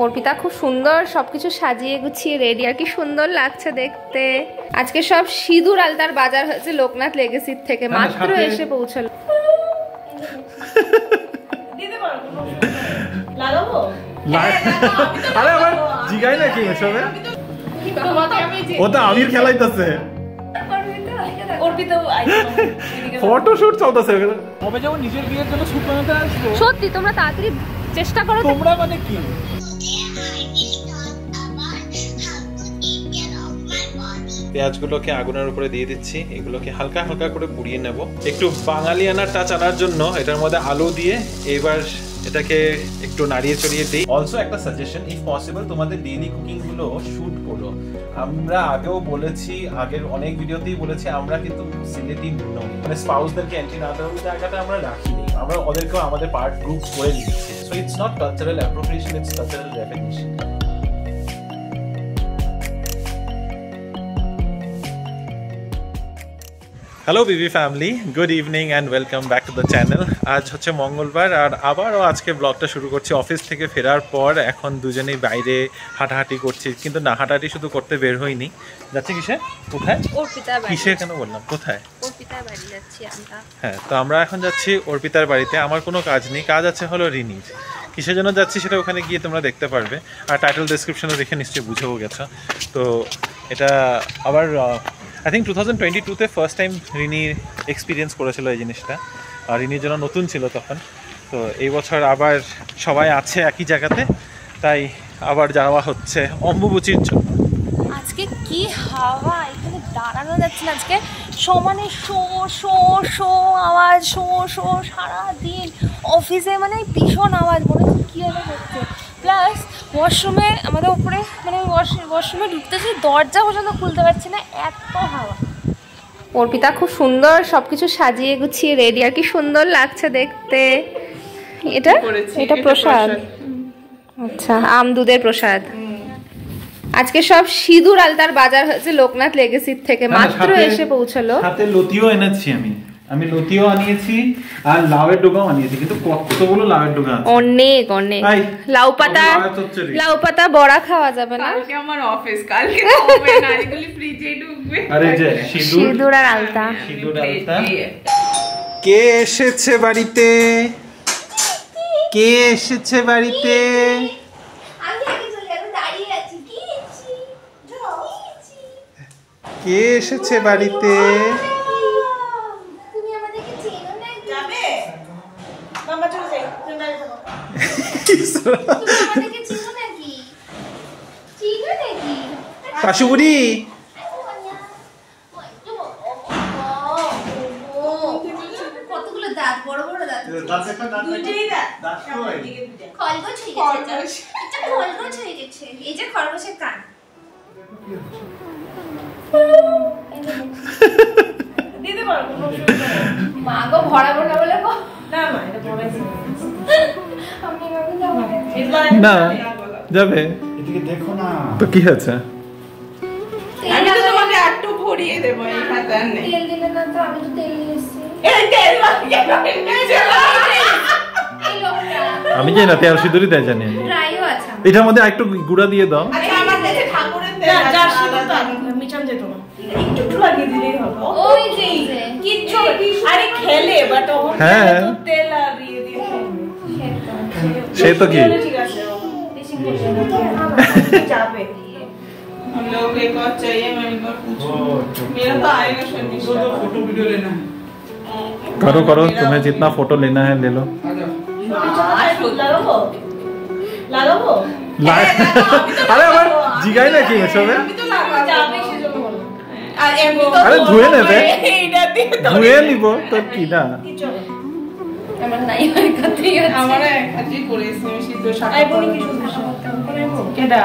অর্পিতা খুব সুন্দর সবকিছু সাজিয়ে গুছিয়ে রেডি, আর কি সুন্দর লাগছে দেখতে। আজকে সব সিঁদুর আলতার বাজার হয়েছে লোকনাথ লেগেসির থেকে, মাত্র এসে পৌঁছলো। আরে আমার জিগাই নাকি এসবে, ওটা আমির খেলাইতেছে, ফটোশুট চলতেছে। কবে যাবো নিজের বিয়ের জন্য শুট বানাতে আসবো? সত্যি তোমরা তাড়াতাড়ি চেষ্টা করো। তোমরা মানে কি? পেঁয়াজগুলোকে আগুনের উপরে দিয়ে দিচ্ছি, এগুলোকে হালকা হালকা করে পুড়িয়ে নেব একটু বাঙালিয়ানা টাচ আনার জন্য। এটার মধ্যে আলু দিয়ে এবার এটাকে একটু নাড়িয়ে চড়িয়ে দিই। অলসো একটা সাজেশন, ইফ পসিবল তোমাদের ডেইলি কুকিং গুলো শুট করো। আমরা আগেও বলেছি, আগের অনেক ভিডিওতেই বলেছি, আমরা কিন্তু সিলেটি নই, মানে স্পাউসদেরকে এন্ট্রি না দেওয়ার জায়গাটা আমরা রাখিনি, আমরা ওদেরকেও আমাদের পার্ট গ্রুপ করে নিয়েছি। So it's not cultural appropriation, it's cultural recognition. Hello BB family, good evening and welcome back to the channel. আজ হচ্ছে মঙ্গলবার আর আবারও আজকে ব্লগটা শুরু করছি অফিস থেকে ফেরার পর। এখন দুজনেই বাইরে হাঁটাহাঁটি করছি, কিন্তু না হাঁটাহাঁটি শুধু করতে বের হইনি। যাচ্ছি কিসে? কোথায়? কিসে কেন বললাম, কোথায়? হ্যাঁ, তো আমরা এখন যাচ্ছি অর্পিতার বাড়িতে। আমার কোনো কাজ নেই, কাজ আছে হলো রিনির। কিসের জন্য যাচ্ছি সেটা ওখানে গিয়ে তোমরা দেখতে পারবে, আর টাইটেল ডেসক্রিপশনে দেখে নিশ্চয়ই বুঝেও গেছো। তো এটা আবার আই থিঙ্ক 2022-তে ফার্স্ট টাইম রিনি এক্সপিরিয়েন্স করেছিল এই জিনিসটা, আর রিনির জন্য নতুন ছিল তখন। তো এই বছর আবার সবাই আছে একই জায়গাতে, তাই আবার যাওয়া হচ্ছে অম্বুবচির জন্য। আজকে কি হাওয়া, এখানে দাঁড়ানো যাচ্ছে না। আজকে সমানে শো শো শো আওয়াজ, শো শো সারাদিন অফিসে, মানে ভীষণ আওয়াজ, মনে হচ্ছে কী হচ্ছে। প্লাস ওয়াশরুমে আমাদের উপরে, মানে ওয়াশরুমে ঢুকতেছি, দরজা পর্যন্ত খুলতে পারছি না, এত হাওয়া। অর্পিতা খুব সুন্দর সবকিছু সাজিয়ে গুছিয়ে রেডি, আর কি সুন্দর লাগছে দেখতে। এটা প্রসাদ, আচ্ছা, আম দুধের প্রসাদ। আজকে সব সিঁদুর আলতার বাজার হয়েছে লোকনাথ লেগেসির থেকে, মাত্র এসে পৌঁছলো। সাথে লতিও এনেছি আমি লতিও আনিয়েছি আর লাউয়ের ডোগাও আনিয়েছি, কিন্তু কতগুলো লাউয়ের ডোগা আছে, অনেক অনেক। লাউ পাতা বড়া খাওয়া যাবে না, কালকে আমার অফিস, কালকে হবে না, এগুলি ফ্রিজে ঢুকবে। আরে যে সিঁদুর আর আলতা। কে এসেছে বাড়িতে? কে এসেছে বাড়িতে? কে এসেছে বাড়িতে? শাশুড়ি কতগুলো দাঁত, বড় বড় দাঁত, দুইটাই দাঁত খরগোশ হয়ে গেছে। এই যে খরগোশের কান। দিতে পারবো মা গো, ভরাবো না বলে না, মা এটা ভরাইছি না যাবে, এদিকে দেখো না তো কি আছে। আমি তো তোমাকে একটু ভরিয়ে দেব, এই খাতা নেই। তেল দিলে না তো, আমি তো তেল নিয়েছি। এই তেল লাগিয়ে এই লোকটা আমি জানি না তেল সিঁদুরই দেয়, জানি ড্রাইও আছে। এটার মধ্যে একটু গুঁড়া দিয়ে দাও। আচ্ছা, আমার কাছে ঠাকুরের তেল আছে, যা শুধু তো মিশাম যেত না, একটু লাগিয়ে দিলেই হবে। ওই যে কিচ্ছু, আরে খেলে বাট ও হ্যাঁ তেল আর দিয়ে দিয়ে সে তো কি ঠিক আছে, বেশি বলছো না যাবে। हम लोग एक और चाहिए, मैं एक बार पूछूं, मेरा तो आएगा शर्मिष्ठा, तो फोटो वीडियो लेना है। करो करो, तुम्हें जितना फोटो लेना है ले लो। লাগাবো আরে আমার জিগাই নাকি এসবে, আমি তো যাবে সেজন্য বলো। আর এমনি তো আরে ধুয়ে নেবে, এইটা দিয়ে ধুয়ে নিব তো কি না। আমার নাই হয় কাতেই আছে, আমার একই করেছি আমি সিদ্ধ শাক। আই বনি কি সমস্যা কেডা?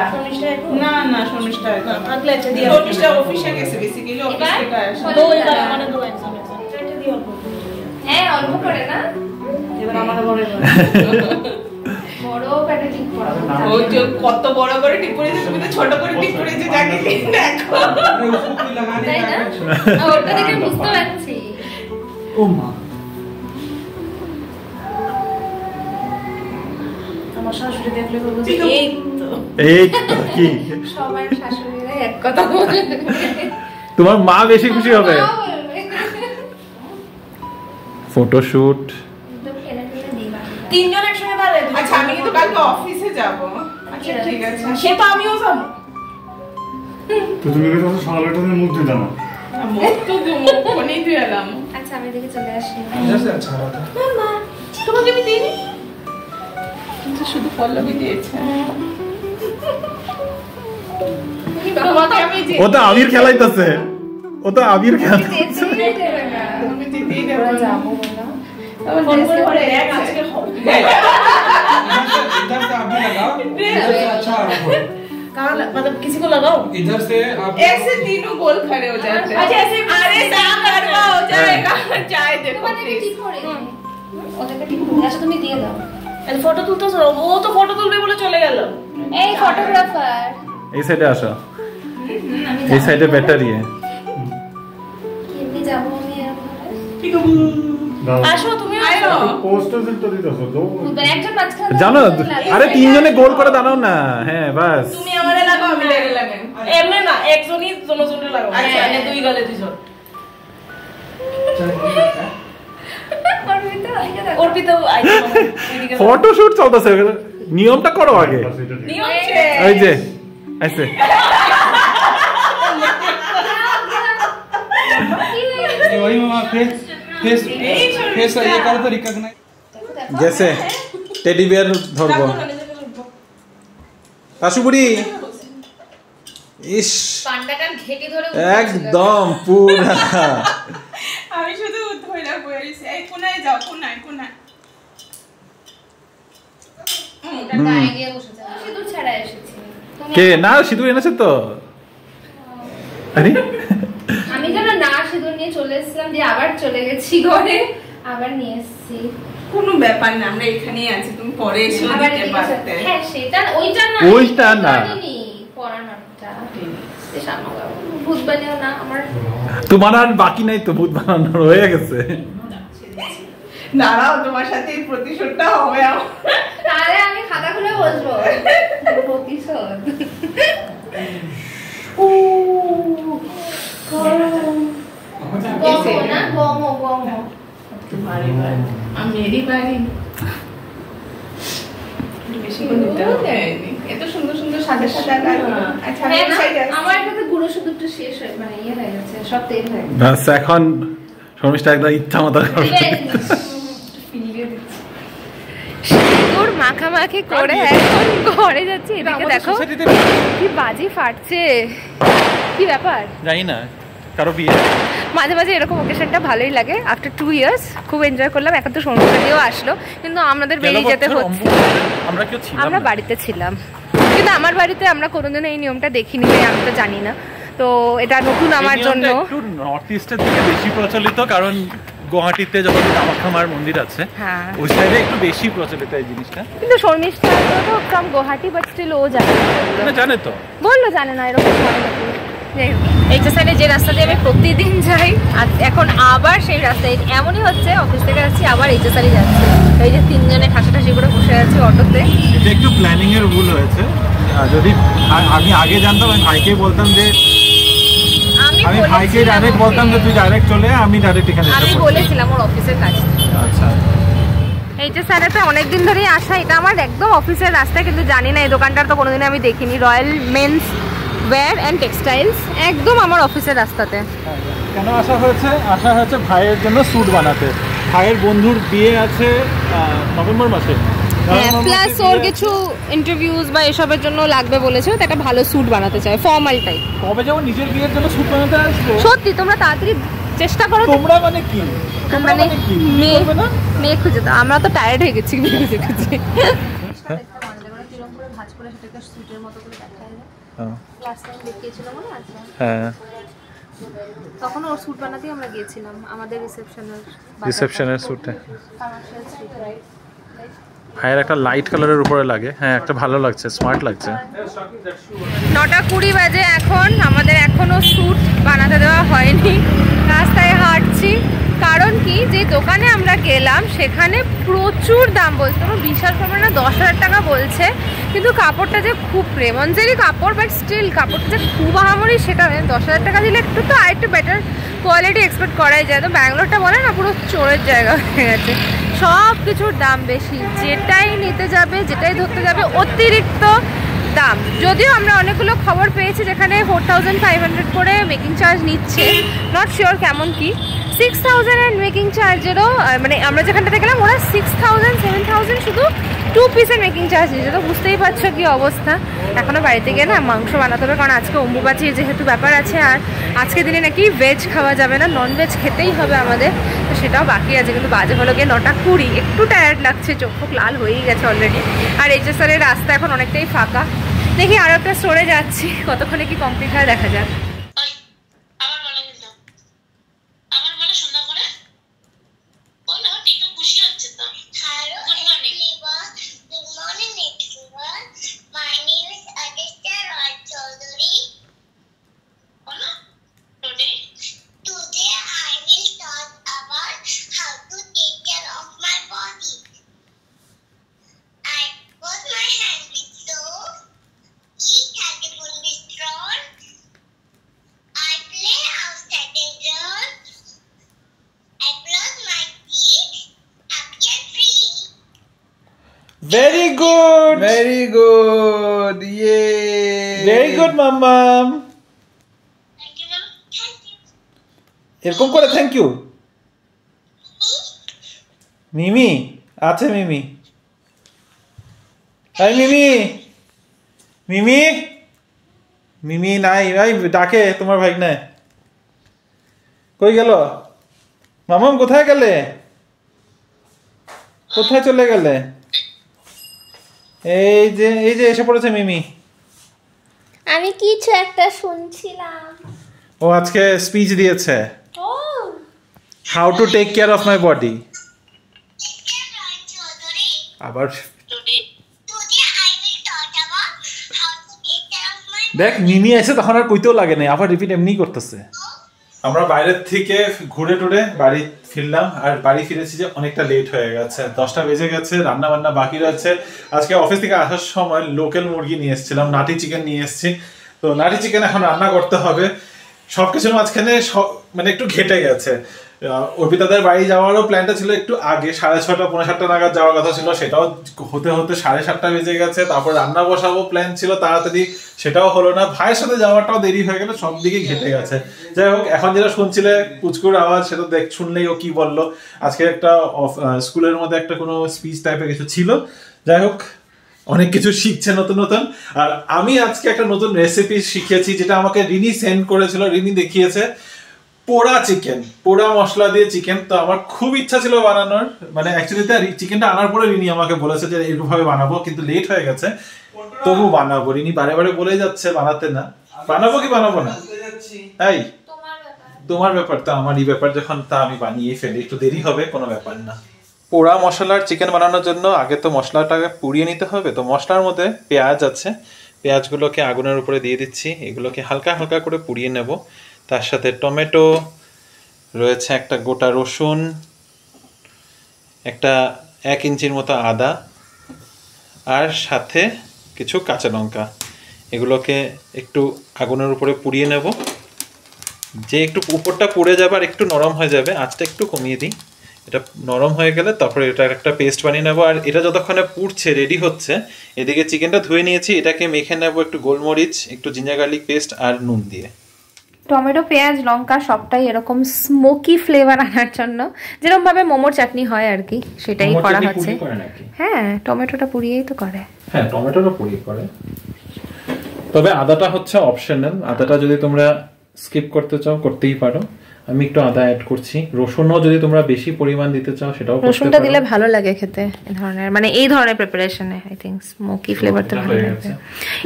না না শর্মিষ্ঠা আগলে আছে দিয়া, শর্মিষ্ঠা অফিসে গেছে, বেসিক্যালি অফিস থেকে আসে। দুইবার মানে দুই একজন এটা দিয়ে অল্প, হ্যাঁ অল্প করে না, এবার আমার বড় বড় প্যাটে ঠিক করাবো। ও যে কত বড় করে টিপ করেছে, তুমি তো ছোট করে টিপ করেছে, জানি দেখো তাই না, ওটা দেখে বুঝতে পারছি। ও মা, আমার শাশুড়ি দেখলে বলবে এই তো এই তো কি সবার শাশুড়িরা এক কথা বলে। তোমার মা বেশি খুশি হবে। ফটোশুট তিনজন একসঙ্গে ভালো। আচ্ছা আমি কিন্তু কালকে অফিসে যাব। আচ্ছা ঠিক আছে, সে তো আমিও যাবো। তো তুমি কি কথা সকালটার মুখ দিতে না? মুখ তো মুখ কোনেই দিয়ে এলাম। আচ্ছা আমি দেখে চলে আসি। আচ্ছা মামা তোমাকে আমি দিইনি, কিন্তু শুধু পল্লবী দিয়েছে। তোমাকে আমি যে ও তো আবির খেলাইতেছে, ও তো আবির খেলাইতেছে। তুমি দিতেই দেবো না। যাবো না। ফোন করে এক আজকে হবে। इधर से आप भी लगाओ, इधर से अच्छा रखो। कहाँ मतलब किसी को लगाओ? इधर से आप ऐसे तीनों गोल खड़े हो जाते हैं। अच्छा ऐसे अरे साफ करवा हो जाएगा। चाय देखो प्लीज। ওদেরকে ঠিক করে আচ্ছা তুমি দিয়ে দাও। এই ফটো তুলতেছ, ও তো ফটো তুলবে বলে চলে গেল। এই ফটোগ্রাফার এই সাইডে আসো, এই সাইডে ব্যাটারি কেমনি যাবো আমি এরকম? আসো তুমি আসো। পোস্টার দিতে দিতেছো তো একজন মাঝখানে জানো। আরে তিনজনে গোল করে দাঁড়াও না। হ্যাঁ বাস। তুমি আমারে লাগাও আমি লেগে লাগে। এমনে না একজনই জনজনরে লাগাও। আচ্ছা মানে দুই গালে দুইজন। অর্পিতা আইছে এদিকে। ফটোশুট চলতেছে, নিয়মটা করো আগে। নিয়ম এই যে আইছে ये वही मामा फेस फेस फेस ये करो तो रिकॉग्नाइज। গেছে টেডি বিয়ার ধরবো। আশুপুরি ইস পান্ডাটার ঘেটে ধরে একদম পুরা। আমি শুধু ধইরা বইছি। এই কোনায় যাও, কোনায় কোনায়। ওটা গায়ে গিয়ে বসেছে। সিঁদুর ছাড়া এসেছি। কে না সিঁদুর এনেছে তো? আরে আমি যেন না সিঁদুর নিয়ে চলে এসেছিলাম, যে আবার চলে গেছি ঘরে, আবার নিয়ে এসেছি। কোনো ব্যাপার না, আমরা এখানেই আছি, তুমি পরে এসে আবার দিতে ঠিক আছে। পারতে। হ্যাঁ সেটা ওইটা না, ওইটা না। জানিনি, পরানোরটা। এ সামনে ভূত বানিও না আমার। তোমার আর বাকি নাই তো, ভূত বানানোর হয়ে গেছে। দাঁড়াও তোমার সাথে এই প্রতিশোধটা হবে আমার। তাহলে আমি খাতা খুলে বসবো প্রতিশোধ। গমো না, গমো গমো। तुम्हारी बारी अब मेरी बारी। বেশি করে নিতে হবে। এত সুন্দর সুন্দর সাদা সাদা গাড়ি। আচ্ছা হ্যাঁ আমি না, সাইড আছে। আমার কাছে গুঁড়ো সিঁদুরটা শেষ হয়ে মানে ইয়ে হয়ে গেছে, সব তেল হয়ে গেছে। বাস এখন শর্মিষ্ঠা একদম ইচ্ছা মতো করবে। সিঁদুর মাখামাখি করে এখন ঘরে যাচ্ছি। এদিকে দেখো কি বাজি ফাটছে, কি ব্যাপার জানি না, কারো বিয়ে। মাঝে মাঝে এরকম ওকেশনটা ভালোই লাগে। আফটার 2 ইয়ার্স খুব এনজয় করলাম। এখন তো সন্ধ্যাতেও আসলো, কিন্তু আমাদের বেরিয়ে যেতে হচ্ছে। আমরা কেউ ছিলাম আমরা না। বাড়িতে ছিলাম, কিন্তু আমার বাড়িতে আমরা কোনোদিনও এই নিয়মটা দেখিনি, তাই আমি তো জানি না। তো এটা নতুন আমার এই জন্য। নিয়মটা একটু নর্থ ইস্টের দিকে বেশি প্রচলিত, কারণ গুয়াহাটিতে যখন কামাখ্যামার মন্দির আছে হ্যাঁ, ওই সাইডে একটু বেশি প্রচলিত এই জিনিসটা। কিন্তু শর্মিষ্ঠা তো ফ্রম গুয়াহাটি, বাট স্টিল ও জানে না। না জানে তো, বললো জানে না, এরকম হয় নাকি। যাই হোক, এই যে সাইডে যে রাস্তা দিয়ে আমি প্রতিদিন যাই, আর এখন আবার সেই রাস্তায় এমনই হচ্ছে। অফিস থেকে যাচ্ছি, আবার এই যে সাইডে যাচ্ছি। এই যে তিনজনে ঠাসাঠাসি করে বসে আছি অটোতে। এটা একটু প্ল্যানিং এর ভুল হয়েছে। যদি আমি আগে জানতাম, আমি ভাইকে বলতাম যে আমি ভাইকে ডাইরেক্ট বলতাম যে তুই ডাইরেক্ট চলে আয়, আমি ডাইরেক্ট এখানে এসে আমি পড়ছি। বলেছিলাম ওর অফিসের কাজ। আচ্ছা এই যে স্যারেতে অনেকদিন ধরেই আসা, এটা আমার একদম অফিসের রাস্তা, কিন্তু জানি না এই দোকানটার তো কোনোদিন আমি দেখিনি। Royal men's wear and textiles, একদম আমার অফিসের রাস্তাতে। কেন আসা হয়েছে ভাইয়ের জন্য স্যুট বানাতে। ভাইয়ের বন্ধুর বিয়ে আছে নভেম্বর মাসে। হ্যাঁ, প্লাস ওর কিছু ইন্টারভিউজ বা এসবের জন্য লাগবে বলেছে, তো একটা ভালো স্যুট বানাতে চাই, ফর্মাল টাইপ। কবে যাবো নিজের বিয়ের জন্য স্যুট বানাতে আসবো? সত্যি তোমরা তাড়াতাড়ি চেষ্টা করো। তোমরা মানে কি? তোমরা মানে মানে কি? মেয়ে করবে না? মেয়ে খুঁজে দাও, আমরা তো টায়ার্ড হয়ে গেছি মেয়ে খুঁজে খুঁজে। হ্যাঁ, তখন ওর স্যুট বানাতেই আমরা গিয়েছিলাম আমাদের রিসেপশনের রিসেপশনের স্যুটে। ভাইয়ের একটা লাইট কালারের উপরে লাগে, হ্যাঁ একটা ভালো লাগছে, স্মার্ট লাগছে। 9:20 বাজে এখন, আমাদের এখনো স্যুট বানাতে দেওয়া হয়নি, রাস্তায় হাঁটছি। কারণ কি, যে দোকানে আমরা গেলাম সেখানে প্রচুর দাম বলছে, তোমার বিশ্বাস করবে না, 10,000 টাকা বলছে। কিন্তু কাপড়টা যে খুব রেমন্সেরই কাপড়, বাট স্টিল কাপড়টা যে খুব আহামরি সেটা নয়। 10,000 টাকা দিলে একটু তো আরেকটু বেটার কোয়ালিটি এক্সপেক্ট করাই যায়। তো ব্যাঙ্গালোরটা বলে না পুরো চোরের জায়গা হয়ে গেছে, সব কিছুর দাম বেশি, যেটাই নিতে যাবে যেটাই ধরতে যাবে অতিরিক্ত দাম। যদিও আমরা অনেকগুলো খবর পেয়েছি যেখানে 4,500 করে মেকিং চার্জ নিচ্ছে, নট শিওর কেমন কি। 6,000 এর মেকিং চার্জেরও, মানে আমরা যেখানটাতে গেলাম ওরা 6,000 7,000 শুধু 2 পিসের মেকিং চার্জ নিচ্ছে। তো বুঝতেই পারছো কি অবস্থা। এখনও বাড়িতে গিয়ে না মাংস বানাতে হবে, কারণ আজকে অম্বুবাচীর যেহেতু ব্যাপার আছে, আর আজকের দিনে নাকি ভেজ খাওয়া যাবে না, নন ভেজ খেতেই হবে আমাদের। তো সেটাও বাকি আছে, কিন্তু বাজে হলো গিয়ে 9:20। একটু টায়ার্ড লাগছে, চোখ ফোক লাল হয়েই গেছে অলরেডি। আর এইচএসআরের রাস্তা এখন অনেকটাই ফাঁকা। দেখি আরও একটা স্টোরে যাচ্ছি, কতক্ষণে কি কমপ্লিট হয় দেখা যাক। Very good. Very good. Yay. Very good, মাম্মাম। এরকম করে থ্যাংক ইউ। মিমি আছে, মিমি, এই মিমি, মিমি, মিমি নাই, ভাই ডাকে তোমার ভাই না, কই গেল? মামাম কোথায় গেলে, কোথায় চলে গেলে? এই যে এসে পড়েছে মিমি। আমি কিছু একটা শুনছিলাম। ও আজকে স্পিচ দিয়েছে, how to take care of my body. আবার দেখ মিমি এসে তখন আর কইতেও লাগে না, আবার রিপিট এমনি করতেছে। আমরা বাইরের থেকে ঘুরে টুরে বাড়ি ফিরলাম, আর বাড়ি ফিরেছি যে অনেকটা লেট হয়ে গেছে, 10টা বেজে গেছে, রান্না বান্না বাকি রয়েছে। আজকে অফিস থেকে আসার সময় লোকাল মুরগি নিয়ে এসেছিলাম, নাটি চিকেন নিয়ে এসেছি। তো নাটি চিকেন এখন রান্না করতে হবে। সবকিছুর মাঝখানে মানে একটু ঘেটে গেছে। অর্পিতাদের বাড়ি যাওয়ারও প্ল্যানটা ছিল একটু আগে, 6:30 পৌনে 7টা নাগাদ যাওয়ার কথা ছিল, সেটাও হতে হতে 7:30 বেজে গেছে। তারপর রান্না বসাবো প্ল্যান ছিল তাড়াতাড়ি, সেটাও হলো না। ভাইয়ের সাথে যাওয়াটাও দেরি হয়ে গেল, সব দিকে ঘেটে গেছে। যাই হোক, এখন যেটা শুনছিলে পুচকুর আওয়াজ, সেটা শুনলেই ও কি বললো। আজকে একটা স্কুলের মধ্যে একটা কোনো স্পিচ টাইপের কিছু ছিল। যাই হোক, অনেক কিছু শিখছে নতুন নতুন। আর আমি আজকে একটা নতুন রেসিপি শিখেছি, যেটা আমাকে রিনি সেন্ড করেছিল, রিনি দেখিয়েছে। পোড়া চিকেন, পোড়া মশলা দিয়ে চিকেন। তো আমার খুব ইচ্ছা ছিল বানানোর, মানে অ্যাকচুয়ালি চিকেনটা আনার পরে রিনি আমাকে বলেছে যে এরকমভাবে বানাবো, কিন্তু লেট হয়ে গেছে, তবু বানাবো। রিনি বারে বারে বলে যাচ্ছে বানাতে না, বানাবো কি বানাবো না, তাই তোমার ব্যাপার, তা আমারই ব্যাপার যখন, তা আমি বানিয়ে ফেলি, একটু দেরি হবে, কোনো ব্যাপার না। পোড়া মশলার চিকেন বানানোর জন্য আগে তো মশলাটাকে পুড়িয়ে নিতে হবে। তো মশলার মধ্যে পেঁয়াজ আছে, পেঁয়াজগুলোকে আগুনের উপরে দিয়ে দিচ্ছি, এগুলোকে হালকা হালকা করে পুড়িয়ে নেব। তার সাথে টমেটো রয়েছে, একটা গোটা রসুন, একটা 1 ইঞ্চির মতো আদা, আর সাথে কিছু কাঁচা লঙ্কা। এগুলোকে একটু আগুনের উপরে পুড়িয়ে নেব, যে একটু উপরটা পুড়ে যাবে আর একটু নরম হয়ে যাবে। আঁচটা একটু কমিয়ে দিই, এটা নরম হয়ে গেলে তারপরে এটা একটা পেস্ট বানিয়ে নেবো। আর এটা যতক্ষণে পুড়ছে, রেডি হচ্ছে, এদিকে চিকেনটা ধুয়ে নিয়েছি, এটাকে মেখে নেবো একটু গোলমরিচ, একটু জিঞ্জার গার্লিক পেস্ট আর নুন দিয়ে। টমেটো, পেঁয়াজ, লঙ্কা সবটাই এরকম স্মোকি ফ্লেভার আনার জন্য, যেরকম ভাবে মোমোর চাটনি হয় আর কি, সেটাই করা হচ্ছে। হ্যাঁ, টমেটোটা পুড়িয়েই তো করে। হ্যাঁ, টমেটোটা পুড়িয়ে করে, তবে আদাটা হচ্ছে অপশনাল। আদাটা যদি তোমরা স্কিপ করতে চাও করতেই পারো, আমি একটু আদা অ্যাড করছি। রসুনও যদি তোমরা বেশি পরিমাণ দিতে চাও সেটাও করতে পারো। রসুনটা দিলে ভালো লাগে খেতে, এই ধরনের, মানে এই ধরনের প্রিপারেশনে আই থিংক স্মোকি ফ্লেভারটা ভালো লাগে।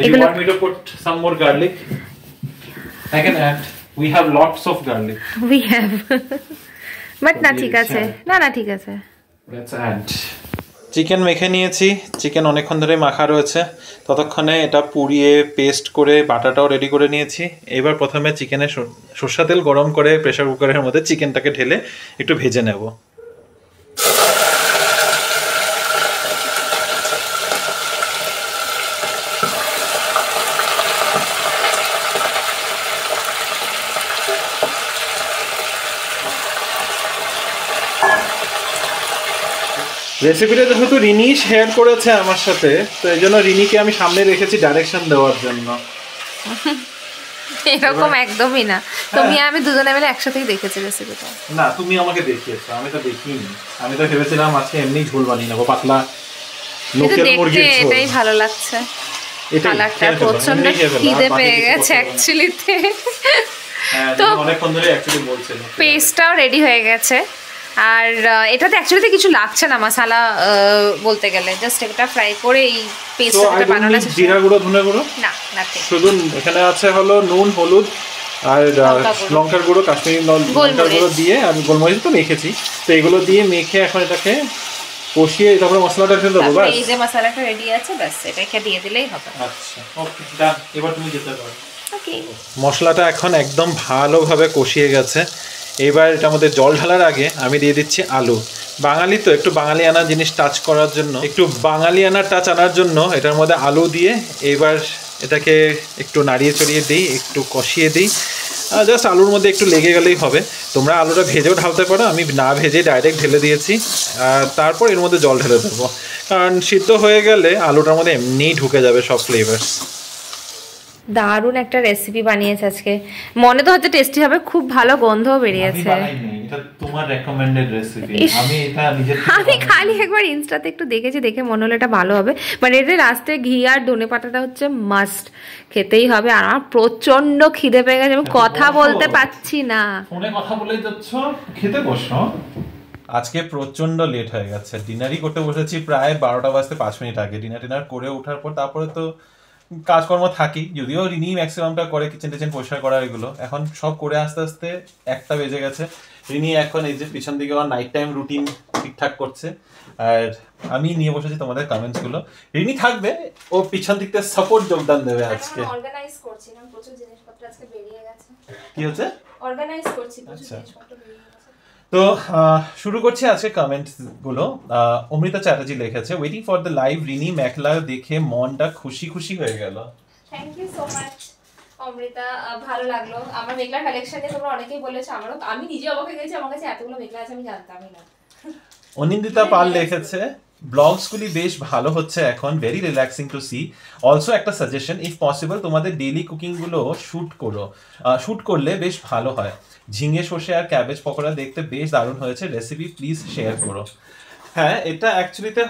এগুলো want me to put some more garlic? I can add. We have lots of garlic. We have. But না ঠিক আছে, না ঠিক আছে। Let's add. চিকেন মেখে নিয়েছি, চিকেন অনেকক্ষণ ধরে মাখা রয়েছে, ততক্ষণে এটা পুড়িয়ে পেস্ট করে বাটাটাও রেডি করে নিয়েছি। এবার প্রথমে চিকেনে সরষা তেল গরম করে প্রেসার কুকারের মধ্যে চিকেনটাকে ঢেলে একটু ভেজে নেব। রেসিপিটা যেহেতু রিনি শেয়ার করেছে আমার সাথে, তো এই জন্য রিনিকে আমি সামনে রেখেছি ডাইরেকশন দেওয়ার জন্য। এরকম একদমই না, তুমি আমি দুজনে মিলে একসাথেই দেখেছি রেসিপিটা। না, তুমি আমাকে দেখিয়েছো, আমি তো দেখিনি। আমি তো ভেবেছিলাম আজকে এমনি ঝোল বানিয়ে নেবো, পাতলা লোকেল মুরগির ঝোল। এটাই ভালো লাগছে, কালারটা প্রচন্ড খিদে পেয়ে গেছে অ্যাকচুয়ালিতে। তো অনেকক্ষণ ধরে অ্যাকচুয়ালি বলছিলাম। পেস্টটাও রেডি হয়ে গেছে, আর এটাতে অ্যাকচুয়ালি কিছু লাগছে না মশলা বলতে গেলে, জাস্ট এটা ফ্রাই করে এই পেস্টটা বানানো আছে। জিরা গুঁড়ো, ধনে গুঁড়ো না, নাথিং। শুধু এখানে আছে হলো নুন, হলুদ আর লঙ্কার গুঁড়ো, কাশ্মীরি লঙ্কার গুঁড়ো দিয়ে আমি গোলমরিচ তো মেখেছি, তো এগুলো দিয়ে মেখে এখন এটাকে কষিয়ে তারপরে মশলাটা ঢেলে দেবো। বাস, এই যে মশলাটা রেডি আছে, বাস এটাকে দিয়ে দিলেই হবে। আচ্ছা, ওকে, ডান। এবার তুমি যেতে পারো। ওকে, মশলাটা এখন একদম ভালোভাবে কষিয়ে গেছে। এবার এটার মধ্যে জল ঢালার আগে আমি দিয়ে দিচ্ছি আলু। বাঙালি তো একটু বাঙালিয়ানা জিনিস টাচ করার জন্য, একটু বাঙালিয়ানা টাচ আনার জন্য এটার মধ্যে আলু দিয়ে এবার এটাকে একটু নাড়িয়ে চড়িয়ে দিই, একটু কষিয়ে দিই। জাস্ট আলুর মধ্যে একটু লেগে গেলেই হবে। তোমরা আলুটা ভেজেও ঢালতে পারো, আমি না ভেজে ডাইরেক্ট ঢেলে দিয়েছি। তারপর এর মধ্যে জল ঢেলে দেবো, কারণ সিদ্ধ হয়ে গেলে আলুটার মধ্যে এমনিই ঢুকে যাবে সব ফ্লেভার্স। দারুণ একটা রেসিপি বানিয়েছে আজকে, মনে তো হচ্ছে টেস্টি হবে, খুব ভালো গন্ধও বেরিয়েছে। এটা তোমার রেকমেন্ডেড রেসিপি, আমি এটা নিজে আমি খালি একবার ইনস্টাতে একটু দেখেছি, দেখে মনে হলো এটা ভালো হবে। মানে এতে লাস্টে ঘি আর ধনে পাতাটা হচ্ছে মাস্ট, খেতেই হবে। আর আমার প্রচন্ড খিদে পেয়ে গেছে, আমি কথা বলতে পারছি না। ফোনে কথা বলে যাচ্ছ, খেতে বসো। আজকে প্রচন্ড লেট হয়ে গেছে, ডিনারই করতে বসেছি প্রায় 12টা বাজতে 5 মিনিট আগে। ডিনার করে ওঠার পর তারপরে তো কাজকর্ম থাকি, যদিও রিনি ম্যাক্সিমামটা করে, কিচেন টিচেন পরিষ্কার করার এগুলো। এখন সব করে আস্তে আস্তে 1টা বেজে গেছে। রিনি এখন এই যে পিছন দিকে আমার নাইট টাইম রুটিন ঠিকঠাক করছে, আর আমি নিয়ে বসেছি তোমাদের কমেন্টসগুলো। রিনি থাকবে, ও পিছন দিকতে সাপোর্ট যোগদান দেবে আজকে। অর্গানাইজ করছি না, প্রচুর জিনিসপত্র আজকে বেরিয়ে গেছে। কি হচ্ছে? অর্গানাইজ করছি, প্রচুর আচ্ছা। জিনিসপত্র বেরিয়ে গেছে। তো শুরু করছি আজকে কমেন্টস গুলো। অমৃতা চ্যাটার্জি লিখেছে, waiting for the live Rini Mekhla দেখে মনটা খুশি খুশি হয়ে গেল। Thank you so much Amrita, ভালো লাগলো। আমার মেঘলার কালেকশনে তোমরা অনেকেই বলেছো, আমারও, আমি নিজে অবাক হয়ে গেছি, আমার কাছে এতগুলো মেঘলা আছে আমি জানতামই না। অনিন্দিতা পাল লিখেছে, ব্লগসগুলি বেশ ভালো হচ্ছে এখন, very relaxing to see. Also একটা সাজেশন, ইফ পসিবল তোমাদের ডেইলি কুকিংগুলো শুট করলে বেশ ভালো হয়। ঝিঙে সর্ষে আর ক্যাবেজ পকোড়া দেখতে বেশ দারুণ হয়েছে, রেসিপি প্লিজ শেয়ার করো। হ্যাঁ, এটা অ্যাকচুয়ালিতে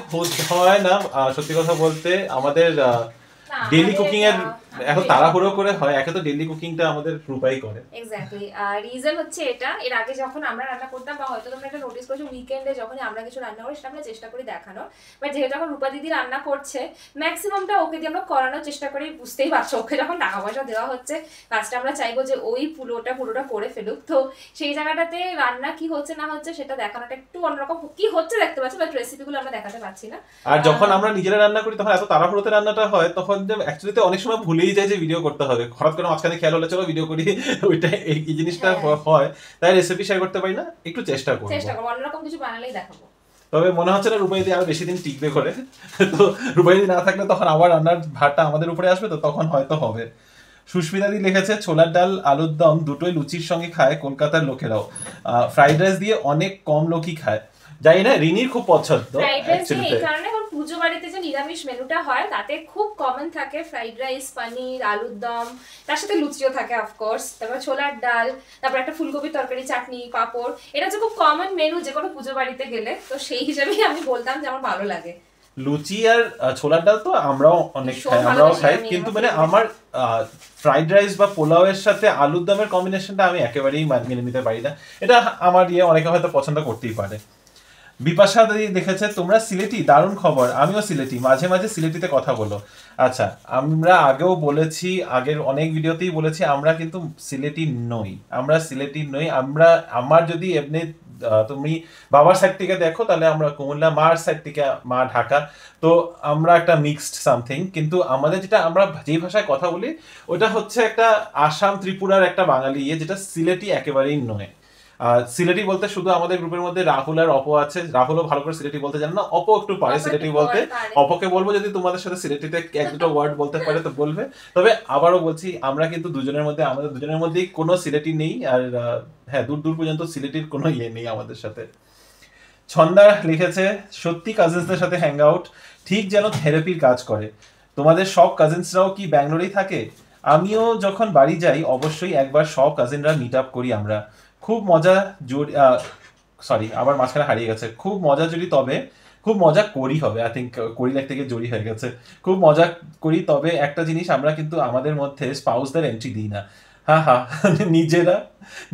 হয় না, সত্যি কথা বলতে। আমাদের ডেইলি কুকিং এর এখন তাড়াহুড়ো করে হয়, একে তো ডেইলি কুকিংটা আমাদের রূপাই করে। এক্স্যাক্টলি, আর রিজন হচ্ছে এটা, এর আগে যখন আমরা রান্না করতাম, বা হয়তো তোমরা এটা নোটিস করেছো, উইকেন্ডে যখন আমরা কিছু রান্না করি সেটা আমরা চেষ্টা করি দেখানোর। বাট যেহেতু যখন রূপা দিদি রান্না করছে, ম্যাক্সিমামটা ওকে দিয়ে আমরা করানোর চেষ্টা করি। বুঝতেই পারছো, ওকে যখন টাকা পয়সা দেওয়া হচ্ছে, কাজটা আমরা চাইবো যে ওই পুরোটা করে ফেলুক। তো সেই জায়গাটাতে রান্না কি হচ্ছে না হচ্ছে সেটা দেখানোটা একটু অন্যরকম। কি হচ্ছে দেখতে পাচ্ছি, বাট রেসিপিগুলো আমরা দেখাতে পারছি না। আর যখন আমরা নিজেরা রান্না করি তখন এত তাড়াহুড়োতে রান্নাটা হয়, তখন অ্যাকচুয়ালি অনেক সময় ভুলেই যায় যে ভিডিও করতে হবে। হঠাৎ করে মাঝখানে খেয়াল হলে চলো ভিডিও করি, ওইটা এই জিনিসটা হয়। তাই রেসিপি শেয়ার করতে পারি না, একটু চেষ্টা করবো অন্যরকম কিছু বানালেই দেখাবো। তবে মনে হচ্ছে না রূপাইদি আরো বেশি দিন টিকবে করে। তো রূপাইদি না থাকলে তখন আবার রান্নার ভারটা আমাদের উপরে আসবে, তো তখন হয়তো হবে। সুস্মিতাদি লিখেছে, ছোলার ডাল আলুর দম দুটোই লুচির সঙ্গে খায় কলকাতার লোকেরাও, ফ্রাইড রাইস দিয়ে অনেক কম লোকই খায়। জানি না, রিনির খুব পছন্দ এই কারণে। পুজো বাড়িতে যে নিরামিষ মেনুটা হয় তাতে খুব কমন থাকে ফ্রাইড রাইস, পনির, আলুর দম, তার সাথে লুচিও থাকে অফকোর্স, তারপর ছোলার ডাল, তারপর একটা ফুলকপির তরকারি, চাটনি, পাঁপড়। এটা হচ্ছে খুব কমন মেনু যে কোনো পুজো বাড়িতে গেলে। তো সেই হিসেবেই আমি বলতাম যে আমার ভালো লাগে। লুচি আর ছোলার ডাল তো আমরাও অনেক খাই, আমরাও খাই, কিন্তু মানে আমার ফ্রাইড রাইস বা পোলাওয়ের সাথে আলুর দমের কম্বিনেশনটা আমি একেবারেই মেনে নিতে পারি না। এটা আমার অনেকে হয়তো পছন্দ করতেই পারে। বিপাশা দিদি দেখেছে, তোমরা সিলেটি, দারুণ খবর, আমিও সিলেটি, মাঝে মাঝে সিলেটিতে কথা বলো। আচ্ছা, আমরা আগেও বলেছি, আগের অনেক ভিডিওতেই বলেছি, আমরা কিন্তু সিলেটি নই। আমরা আমার যদি এমনি তুমি বাবার সাইড থেকে দেখো তাহলে আমরা কুমিল্লা, মার সাইড থেকে মা ঢাকা, তো আমরা একটা মিক্সড সামথিং। কিন্তু আমাদের যেটা আমরা যেই ভাষায় কথা বলি ওটা হচ্ছে একটা আসাম ত্রিপুরার একটা বাঙালি যেটা সিলেটি একেবারেই নয়। সিলেটি বলতে শুধু আমাদের গ্রুপের মধ্যে রাহুল আর অপো আছে, রাহুলও ভালো করে সিলেটি বলতে জানে না, অপো একটু পারে সিলেটি বলতে। অপোকে বলবো যদি তোমাদের সাথে সিলেটিতে এক দুটো ওয়ার্ড বলতে পারে তো বলবে। তবে আবারও বলছি আমরা কিন্তু আমাদের দুজনের মধ্যেই কোনো সিলেটি নেই, আর হ্যাঁ দূর দূর পর্যন্ত সিলেটির কোনো নেই আমাদের সাথে। ছন্দা লিখেছে সত্যি কাজিনসদের সাথে হ্যাং আউট ঠিক যেন থেরাপির কাজ করে। তোমাদের সব কাজিনসরাও কি ব্যাঙ্গালোরেই থাকে? আমিও যখন বাড়ি যাই অবশ্যই একবার সব কাজিনরা মিট আপ করি আমরা। খুব মজা আবার মাঝখানে হারিয়ে গেছে। খুব মজা জড়ি তবে খুব মজা করি হবে, আই থিঙ্ক করি লাইক থেকে জড়ি হয়ে গেছে। খুব মজা করি, তবে একটা জিনিস আমরা কিন্তু আমাদের মধ্যে স্পাউসদের এন্ট্রি দিই না।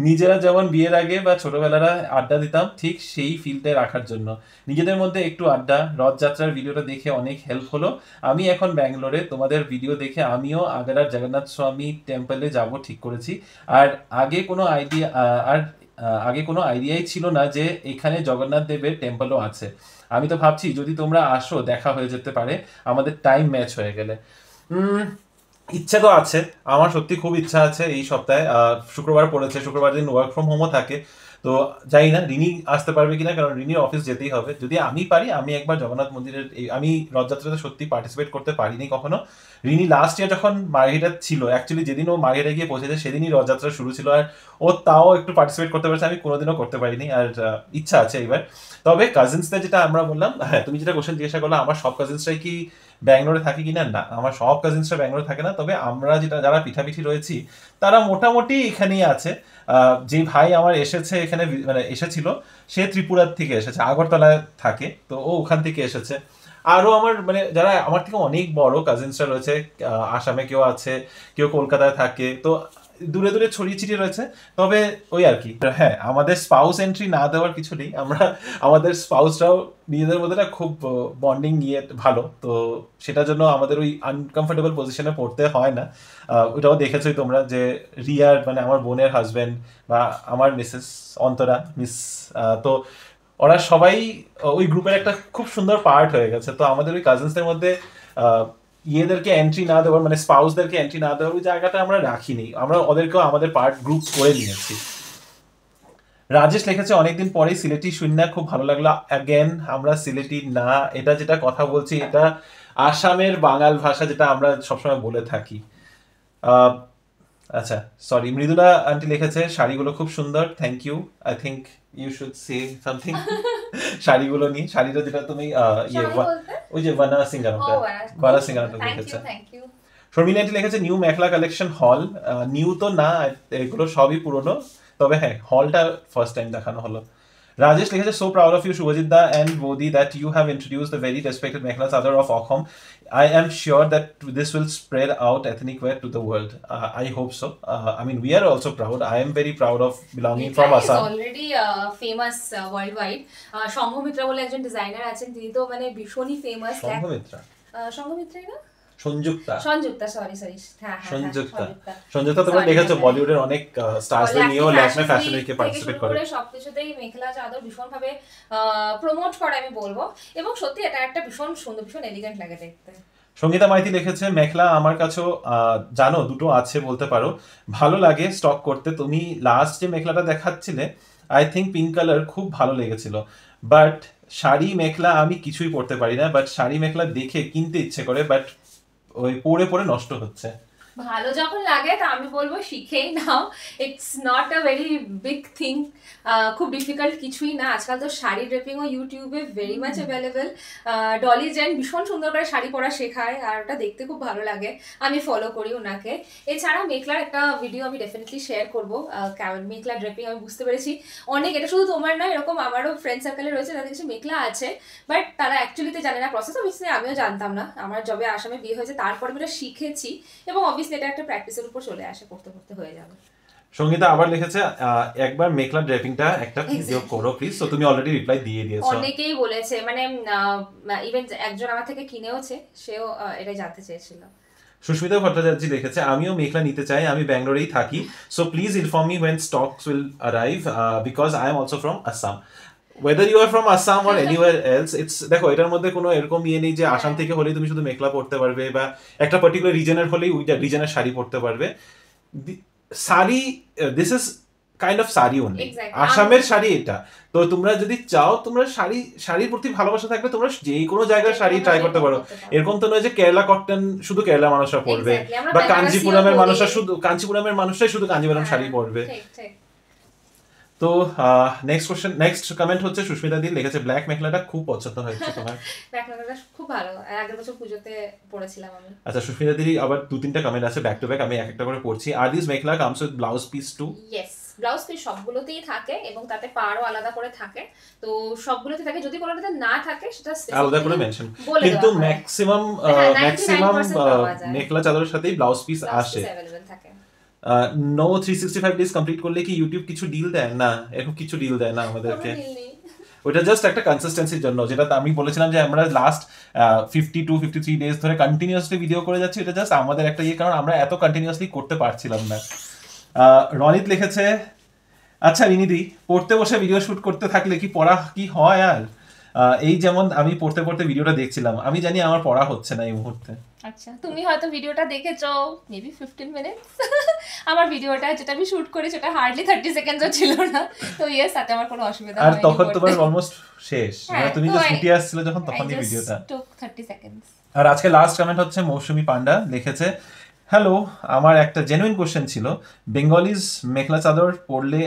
নিজেরা যেমন বিয়ের আগে বা ছোটবেলারা আড্ডা দিতাম ঠিক সেই ফিলটা রাখার জন্য নিজেদের মধ্যে একটু আড্ডা। রথযাত্রার ভিডিওটা দেখে অনেক হেল্প হলো। আমি এখন ব্যাঙ্গালোরে, তোমাদের ভিডিও দেখে আমিও আগ্রার জগন্নাথ স্বামী টেম্পলে যাব ঠিক করেছি। আর আগে কোনো আইডিয়াই ছিল না যে এখানে জগন্নাথ দেবের টেম্পলও আছে। আমি তো ভাবছি যদি তোমরা আসো দেখা হয়ে যেতে পারে আমাদের টাইম ম্যাচ হয়ে গেলে। ইচ্ছা তো আছে, আমার সত্যি খুব ইচ্ছা আছে। এই সপ্তাহে শুক্রবার পড়েছে, শুক্রবার দিন ওয়ার্ক ফ্রম হোমও থাকে, তো জানি না রিনি আসতে পারবে কিনা, কারণ রিনির অফিস যেতেই হবে। যদি আমি পারি আমি একবার জগন্নাথ মন্দিরের আমি রথযাত্রাতে সত্যি পার্টিসিপেট করতে পারিনি কখনো। রিনি লাস্ট ইয়ার যখন মার্ঘেরিটা ছিল, অ্যাকচুয়ালি যেদিন ও মার্ঘেরিটা গিয়ে পৌঁছেছে সেদিনই রথযাত্রা শুরু ছিল, আর ও তাও একটু পার্টিসিপেট করতে পারছে, আমি কোনোদিনও করতে পারিনি। আর ইচ্ছা আছে এইবার। তবে কাজিনসদের যেটা আমরা বললাম, হ্যাঁ তুমি যেটা কোশ্চেন জিজ্ঞাসা করলে আমার সব কাজিনসরাই কি ব্যাঙ্গালোরে থাকে কিনা, না আমার সব কাজিনসরা ব্যাঙ্গালোরে থাকে না। তবে আমরা যারা পিঠাপিঠি রয়েছি তারা মোটামুটি এখানেই আছে। যে ভাই আমার এসেছে এখানে মানে এসেছিল, সে ত্রিপুরার থেকে এসেছে, আগরতলায় থাকে, তো ও ওখান থেকে এসেছে। আরও আমার মানে যারা আমার থেকে অনেক বড় কাজিনসরা রয়েছে, আসামে কেউ আছে, কেউ কলকাতায় থাকে, তো দূরে দূরে ছড়িয়ে ছিটিয়ে রয়েছে। তবে ওই আর কি, হ্যাঁ আমাদের স্পাউস এন্ট্রি না দেওয়ার কিছু নেই, আমাদের স্পাউসরাও নিজেদের মধ্যে না খুব বন্ডিং নিয়ে ভালো, তো সেটার জন্য আমাদের ওই আনকমফোর্টেবল পজিশনে পড়তে হয় না। ওটাও দেখেছোই তোমরা যে রিয়ার মানে আমার বোনের হাজব্যান্ড বা আমার মিসেস অন্তরা তো ওরা সবাই ওই গ্রুপের একটা খুব সুন্দর পার্ট হয়ে গেছে। তো আমাদের ওই কাজিনসদের মধ্যে ইয়েদেরকে এন্ট্রি না দেওয়ার মানে স্পাউসদেরকে এন্ট্রি না দেওয়ার ওই জায়গাটা আমরা রাখিনি, আমরা ওদেরকেও আমাদের পার্ট গ্রুপ করে নিয়েছি। রাজেশ লিখেছে অনেকদিন পরে সিলেটি শূন্য খুব ভালো লাগলো। অ্যাগেন আমরা সিলেটি না, এটা যেটা কথা বলছি এটা আসামের বাঙাল ভাষা যেটা আমরা সবসময় বলে থাকি। আচ্ছা সরি, মৃদুলা আন্টি লিখেছে শাড়িগুলো খুব সুন্দর, thank you. I think you should say something শাড়িগুলো নিয়ে, শাড়িটা যেটা তুমি ওই যে ভানা সিঙ্গারটা লিখেছে। শর্মিলা আন্টি লিখেছে নিউ মেখলা কালেকশন হল, নিউ তো না এগুলো সবই পুরনো, তবে হ্যাঁ হলটা ফার্স্ট টাইম দেখানো হলো। Rajesh লিখেছে so proud of you Shubhajit da and Bodhi that you have introduced the very respected Mekhla Chador of Okhom. I am sure that this will spread out ethnic wear to the world. I hope so. I mean we are also proud. I am very proud of belonging from Assam. He is already famous worldwide. Shanghamitra বলে একজন designer আছেন, তিনি তো মানে ভীষণই famous. শঙ্খমিত্রাই না সঞ্জুক্তা তোমরা দেখেছো বলিউডের অনেক স্টারসদের নিয়েও ল্যাকমে ফ্যাশন উইকে পার্টিসিপেট করে, সবকিছুতেই মেখলা চাদর ভীষণ ভাবে প্রমোট করে আমি বলবো, এবং সত্যি এটা একটা ভীষণ সুন্দর ভীষণ এলিগেন্ট লাগে দেখতে। সঙ্গীতা মাইতি লিখেছে মেখলা আমার কাছেও জানো দুটো আছে বলতে পারো, ভালো লাগে স্টক করতে। তুমি লাস্ট যে মেখলাটা দেখাচ্ছিলে আই থিঙ্ক পিঙ্ক কালার, খুব ভালো লেগেছিল। বাট শাড়ি মেখলা আমি কিছুই পরতে পারি না, বাট শাড়ি মেখলা দেখে কিনতে ইচ্ছে করে, বাট ওই পরে পরে নষ্ট হচ্ছে। ভালো যখন লাগে তা আমি বলবো শিখেই নাও, it's not a very big thing, খুব ডিফিকাল্ট কিছুই না। আজকাল তো শাড়ি ড্রেপিংও ইউটিউবে very much available. Dolly Jain ভীষণ সুন্দর করে শাড়ি পরা শেখায়, আর ওটা দেখতে খুব ভালো লাগে, আমি ফলো করি ওনাকে। এছাড়াও মেখলার একটা ভিডিও আমি ডেফিনেটলি শেয়ার করবো, মেখলা ড্রেপিং আমি বুঝতে পেরেছি অনেক, এটা শুধু তোমার নয়, এরকম আমারও ফ্রেন্ড সার্কেলে রয়েছে যাদের কাছে মেখলা আছে, বাট তারা অ্যাকচুয়ালিতে জানে না প্রসেস। অবভিয়াসলি আমিও জানতাম না, আমার যবে আসামে বিয়ে হয়েছে তারপরে আমি এটা শিখেছি, এবং অবভিয়াসলি এটা একটা প্র্যাকটিসের উপর চলে আসে, করতে করতে হয়ে যাবে। সঙ্গীতা আবার লিখেছে একবার মেখলা ড্রেপিংটা একটা ভিডিও করো প্লিজ। তো তুমি অলরেডি রিপ্লাই দিয়ে দিয়েছো। অনেকেই বলেছে, মানে ইভেন একজন আমার থেকে কিনেওছে, সেও এটাই জানতে চেয়েছিল। সুস্মিতা ভট্টাচার্য লিখেছে আমিও মেখলা নিতে চাই, আমি ব্যাঙ্গালোরেই থাকি, so please inform me when stocks will arrive because I am also from Assam. Whether you are from Assam or anywhere else, it's দেখো এটার মধ্যে কোনো এরকম ইয়ে নেই যে আসাম থেকে হলেই তুমি শুধু মেখলা পড়তে পারবে বা একটা পার্টিকুলার রিজনের হলেই ওই রিজনের শাড়ি পরতে পারবে। Sari this is kind of sari only, আসামের শাড়ি এটা। তো তোমরা যদি চাও, তোমরা শাড়ির প্রতি ভালোবাসা থাকলে তোমরা যে কোনো জায়গার শাড়ি ট্রাই করতে পারো। এরকম তো নয় যে কেরালা কটন শুধু কেরালা মানুষরা পরবে বা কাঞ্চিপুরমের মানুষরাই শুধু কাঞ্জিপুরম শাড়ি পরবে। তো নেক্সট কমেন্ট হচ্ছে সুস্মিতা দি লিখেছে ব্ল্যাক মেখলাটা খুব পছন্দ হয়েছে তোমার। ব্ল্যাক মেখলাটা খুব ভালো, আগের বছর পূজোতে পরেছিলাম আমি। আচ্ছা, সুস্মিতা দির আবার 2-3টা কমেন্ট আছে ব্যাক টু ব্যাক, আমি এক একটা করে পড়ছি। আর this mekhela comes with blouse piece too? Yes, blouse piece সবগুলোতেই থাকে এবং তাতে পাড়ও আলাদা করে থাকে। তো সবগুলোতে থাকে, যদি কোনোটাতে না থাকে সেটা আলাদা করে মেনশন, কিন্তু ম্যাক্সিমাম মেখলা চাদরের সাথেই ব্লাউজ পিস আসে। নো 365 ডেজ কমপ্লিট করলে কি ইউটিউব কিছু ডিল দেয়? না, এরকম কিছু ডিল দেয় না আমাদেরকে। ওটা জাস্ট একটা কনসিস্টেন্সির জন্য, যেটা আমি বলেছিলাম যে আমরা লাস্ট 52-53 ডেজ ধরে কন্টিনিউয়াসলি ভিডিও করে যাচ্ছি। এটা জাস্ট আমাদের একটা ইয়ে, কারণ আমরা এত কন্টিনিউয়াসলি করতে পারছিলাম না। রনিত লিখেছে আচ্ছা রিনিদি, পড়তে বসে ভিডিও শুট করতে থাকলে কি পড়া কি হয়? আর এই যেমন আমি পড়তে পড়তে ভিডিওটা দেখছিলাম, আমি জানি আমার পড়া হচ্ছে না এই মুহূর্তে। আচ্ছা, তুমি হয়তো ভিডিওটা দেখেছো মেবি 15 মিনিটস। আমার ভিডিওটা যেটা আমি শুট করি সেটা হার্ডলি 30 সেকেন্ডসও ছিল না। তো ইয়েস, তাতে আমার কোনো অসুবিধা হয়নি। আর তখন তোমার অলমোস্ট শেষ, মানে তুমি যে ছুটি আসছিল যখন, তখনই ভিডিওটা took 30 seconds। আর আজকে লাস্ট কমেন্ট হচ্ছে মৌসুমী পান্ডা লিখেছে হ্যালো, আমার একটা জেনুইন কোশ্চেন ছিল, বেঙ্গলিজ মেখলা চাদর পরলে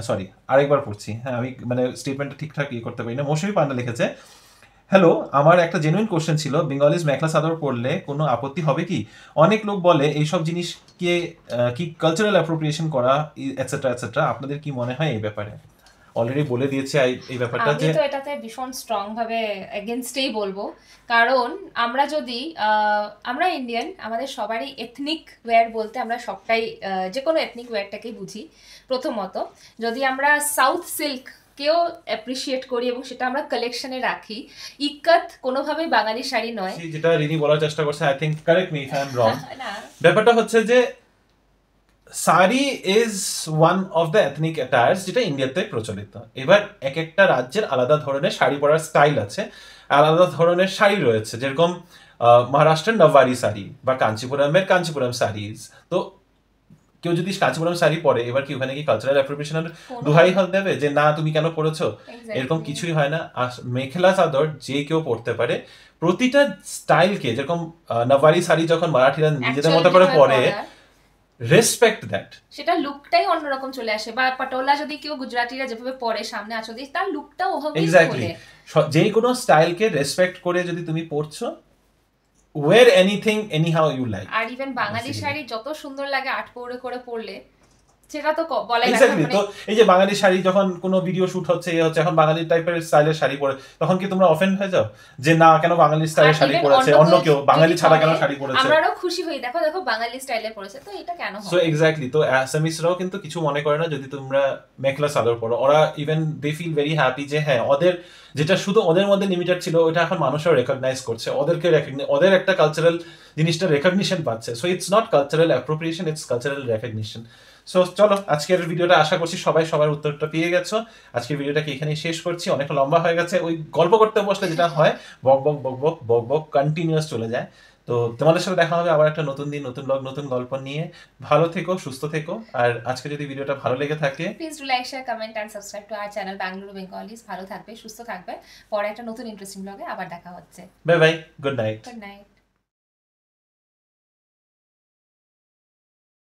সরি আরেকবার পড়ছি, হ্যাঁ আমি মানে স্টেটমেন্টটা ঠিকঠাক ইয়ে করতে পারি না। মৌসুমী পান্ডা লিখেছে হ্যালো, আমার একটা জেনুইন কোশ্চেন ছিল, বেঙ্গলিজ মেখলা চাদর পরলে কোনো আপত্তি হবে কি? অনেক লোক বলে এইসব জিনিসকে কি কালচারাল অ্যাপ্রোপ্রিয়েশন করা এটসেট্রা এটসেট্রা, আপনাদের কি মনে হয় এই ব্যাপারে? অলরেডি বলে দিয়েছি এই ব্যাপারটা যে আমি তো এটাতে ভীষণ স্ট্রং ভাবে এগেইনস্টেই বলবো। কারণ আমরা যদি আমরা ইন্ডিয়ান, আমাদের সবারই এথনিক ওয়্যার বলতে আমরা সবটাই যে কোনো এথনিক ওয়্যারটাকেই বুঝি। প্রথমত যদি আমরা সাউথ সিল্ক কেও অ্যাপ্রিশিয়েট করি এবং সেটা আমরা কালেকশনে রাখি, ইক্কত কোনোভাবেই বাঙালি শাড়ি নয়। যেটা রিনি বলার চেষ্টা করছে, I think correct me if I am wrong, ব্যাপারটা হচ্ছে যে sari is one of the ethnic attires যেটা ইন্ডিয়াতে প্রচলিত। এবার এক একটা রাজ্যের আলাদা ধরনের শাড়ি পরার স্টাইল আছে, আলাদা ধরনের শাড়ি রয়েছে, যেরকম মহারাষ্ট্রের নওয়ারি শাড়ি বা কাঞ্চিপুরমের কাঞ্চিপুরম শাড়িজ। তো কেউ যদি কাঞ্চিপুরম শাড়ি পরে, এবার কি ওখানে কি কালচারাল অ্যাপ্রোপ্রিয়েশনের দোহাই হল দেবে যে না তুমি কেন পরেছো? এরকম কিছুই হয় না। মেখলা চাদর যে কেউ পরতে পারে, প্রতিটা স্টাইলকে, যেরকম নওয়ারি শাড়ি যখন মারাঠিরা নিজেদের মতো করে পরে, রেসপেক্ট দ্যাট, সেটা লুকটাই অন্যরকম চলে আসে। বা পাটোলা যদি কেউ গুজরাটিরা যেভাবে পরে সামনে আঁচল দিয়ে, তার লুকটাও ওভাবেই এক্স্যাক্টলি। যে কোনো স্টাইলকে রেসপেক্ট করে যদি তুমি পরছো, wear anything anyhow you like। আর ইভেন বাঙালি শাড়ি যত সুন্দর লাগে আট পৌড়ে করে পরলে, সেটা তো বলাই লাগে। এক্স্যাক্টলি। তো এই যে বাঙালি শাড়ি যখন কোনো ভিডিও শুট হচ্ছে, এখন বাঙালি টাইপের স্টাইলের শাড়ি পরে, তখন কি তোমরা অফেন্ড হয়ে যাও যে না কেন বাঙালি স্টাইলের শাড়ি পরেছে, অন্য কেউ বাঙালি ছাড়া কেন শাড়ি পরেছে? আমরাও খুশি হই, দেখো দেখো বাঙালি স্টাইলে পরেছে, তো এটা কেন হয়? So exactly. তো অ্যাসামিসরাও কিন্তু কিছু মনে করে না যদি তোমরা মেখলা চাদর পরো। ওরা even they feel very happy যে হ্যাঁ, ওদের যেটা শুধু ওদের মধ্যে লিমিটেড ছিল, ওটা এখন মানুষও রেকগনাইজ করছে, ওদের একটা কালচারাল জিনিসটা রেকগনিশন পাচ্ছে। So it's not cultural appropriation, it's cultural recognition. So চলো, আজকের ভিডিওটা আশা করছি সবাই সবার উত্তরটা পেয়ে গেছো। আজকের ভিডিওটাকে এখানেই শেষ করছি, অনেকটা লম্বা হয়ে গেছে। ওই গল্প করতে বসলে যেটা হয়, বক বক বক বক বক বক কন্টিনিউয়াস চলে যায়। তো তোমাদের সাথে দেখা হবে আবার একটা নতুন দিন, নতুন ব্লগ, নতুন গল্প নিয়ে। ভালো থেকো, সুস্থ থেকো। আর আজকে যদি ভিডিওটা ভালো লেগে থাকে, please do like, share, comment and subscribe to our channel Bengaluru Bengalis. ভালো থাকবে, সুস্থ থাকবে। পরে একটা নতুন ইন্টারেস্টিং ব্লগে আবার দেখা হচ্ছে। Bye bye, good night. Good night.